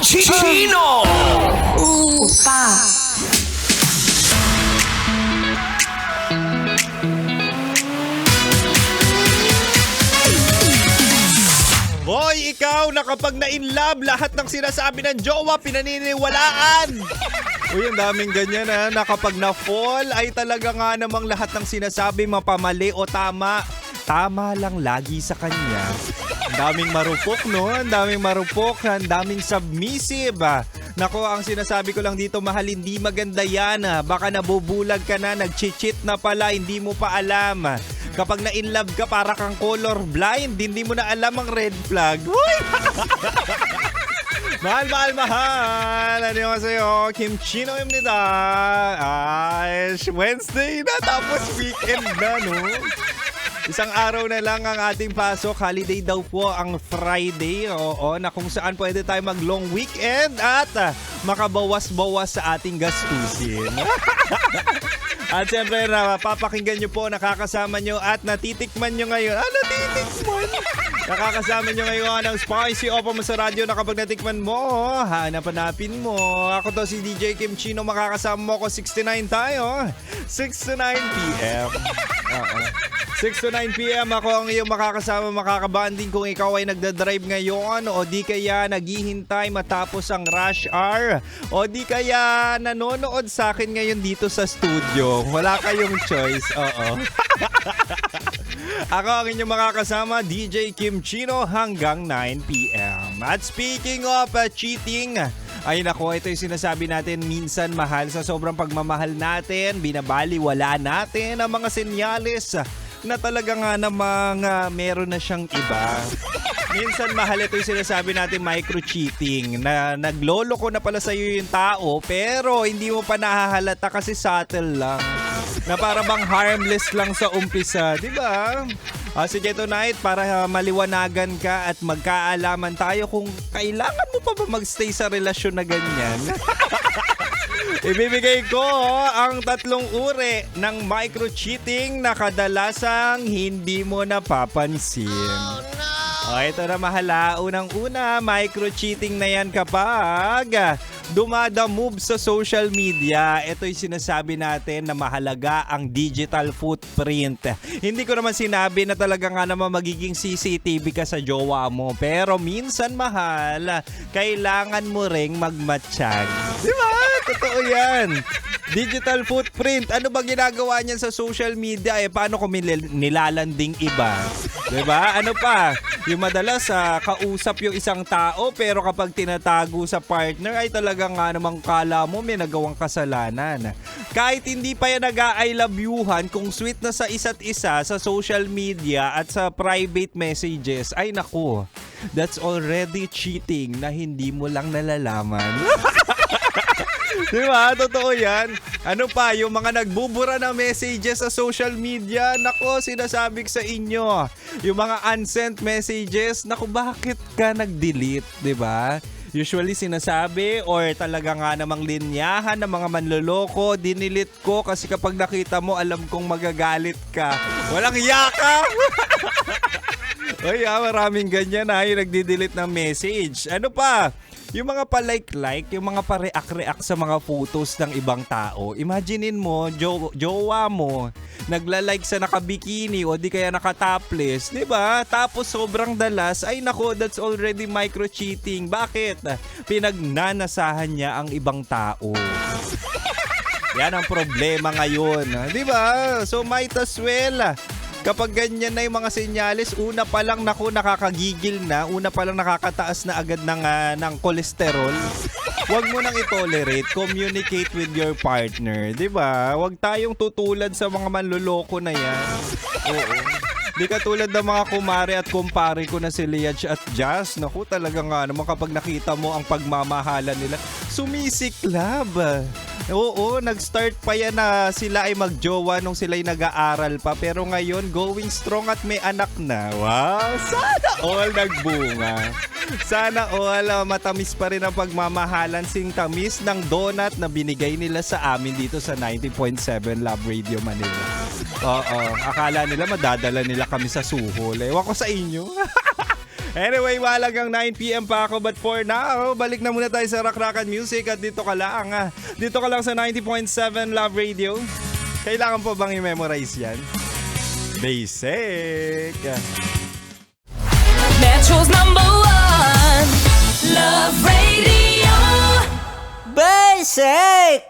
Chino! Upa. Hoy, ikaw na kapag na-inlove, lahat ng sinasabi ng jowa, pinaniniwalaan. Uy, ang daming ganyan na kapag na-fall ay talaga nga namang lahat ng sinasabi mapamali o tama. Tama lang lagi sa kanya. Ang daming marupok, no? Ang daming marupok, ang daming submissive. Nako, ang sinasabi ko lang dito, mahal, hindi maganda yan. Baka nabubulag ka na, nag-cheat na pala, hindi mo pa alam. Kapag na-inlove ka, para kang color blind, hindi mo na alam ang red flag. Uy! mahal. Ano yung sa'yo? Kim Chino yung nita. Ay, Wednesday na, tapos weekend na, no? Isang araw na lang ang ating pasok. Holiday daw po ang Friday. Oo, na kung saan pwede tayo mag-long weekend at makabawas-bawas sa ating gastusin. At siyempre, papakinggan nyo po, nakakasama nyo at natitikman nyo ngayon. Natitikman? Nakakasama nyo ngayon ang Spicy Opa mo sa radyo na kapag natikman mo, hanap-hanapin mo. Ako to si DJ Kim Chino, makakasama mo ko 69 tayo. 6 to 9 p.m. 6 to 9 p.m. ako ang iyong makakasama, makakabanding kung ikaw ay nagdadrive ngayon o di kaya naghihintay matapos ang rush hour o di kaya nanonood sa akin ngayon dito sa studio. Wala kayong choice. Oo. Ako ang inyong makakasama, DJ Kim Chino hanggang 9 p.m. At speaking of cheating, ay nako, ito yung sinasabi natin, minsan mahal, sa sobrang pagmamahal natin, binabaliwala natin ang mga senyales na talaga nga namang meron na siyang iba. Minsan mahal, ito yung sinasabi natin, micro-cheating, na nagloloko na pala sa'yo yung tao pero hindi mo pa nahahalata kasi subtle lang. Na para bang harmless lang sa umpisa, di ba? Sige tonight, para maliwanagan ka at magkaalaman tayo kung kailangan mo pa ba magstay sa relasyon na ganyan. Ibibigay ko ang 3 uri ng micro-cheating na kadalasang hindi mo napapansin. Oh, no! Ito na mahala. Unang-una, micro-cheating na yan kapag dumadamove sa social media. Ito yung sinasabi natin na mahalaga ang digital footprint. Hindi ko naman sinabi na talaga nga naman magiging CCTV ka sa jowa mo. Pero minsan mahal, kailangan mo ring magmatsyag. Diba? Totoo yan. Digital footprint. Ano ba ginagawa niyan sa social media? Paano kung nilalanding iba? Diba? Ano pa? Yung madalas kausap yung isang tao pero kapag tinatago sa partner ay talaga nga namang kala mo may nagawang kasalanan. Kahit hindi pa yan nag-I love youhan, kung sweet na sa isa't isa sa social media at sa private messages, ay naku, that's already cheating na hindi mo lang nalalaman. Diba? Totoo yan. Ano pa, yung mga nagbubura na messages sa social media, nako, sinasabi ko sa inyo. Yung mga unsent messages, nako, bakit ka nag-delete? Diba? Usually sinasabi or talaga nga namang linyahan ng mga manloloko, dinilit ko kasi kapag nakita mo, alam kong magagalit ka. Walang yaka! Oy, maraming ganyan yung nagdi-delete ng message. Ano pa? Yung mga pa-like, yung mga pa-react sa mga photos ng ibang tao. Imaginein mo, jowa mo, nagla-like sa nakabikini o di kaya nakatopless, di ba? Tapos sobrang dalas, ay nako, that's already micro-cheating. Bakit? Pinagnanasahan niya ang ibang tao. Yan ang problema ngayon, di ba? So might as well, kapag ganyan na yung mga senyales, una pa lang naku, nakakagigil na, una pa lang nakakataas na agad ng kolesterol. Huwag mo nang i-tolerate, communicate with your partner, 'di ba? Huwag tayong tutulad sa mga manloloko na 'yan. Oo. Di katulad ng mga kumare at kumpare ko na si Liaj at Jazz. Naku, talaga nga naman kapag nakita mo ang pagmamahalan nila, sumisiklab. Oo, nag-start pa yan na sila ay magjowa nung sila ay nag-aaral pa. Pero ngayon, going strong at may anak na. Wow, sana all nagbunga. Sana all matamis pa rin ang pagmamahalan, sing tamis ng donut na binigay nila sa amin dito sa 90.7 Love Radio Manila. Oo, akala nila madadala nila kami sa suhol. Ewan ko sa inyo. Anyway, malagang 9pm pa ako, but for now, balik na muna tayo sa Rock-Rockan Music at dito ka lang. Dito ka lang sa 90.7 Love Radio. Kailangan po bang i-memorize yan? Basic! Metro's number one, Love Radio. Basic!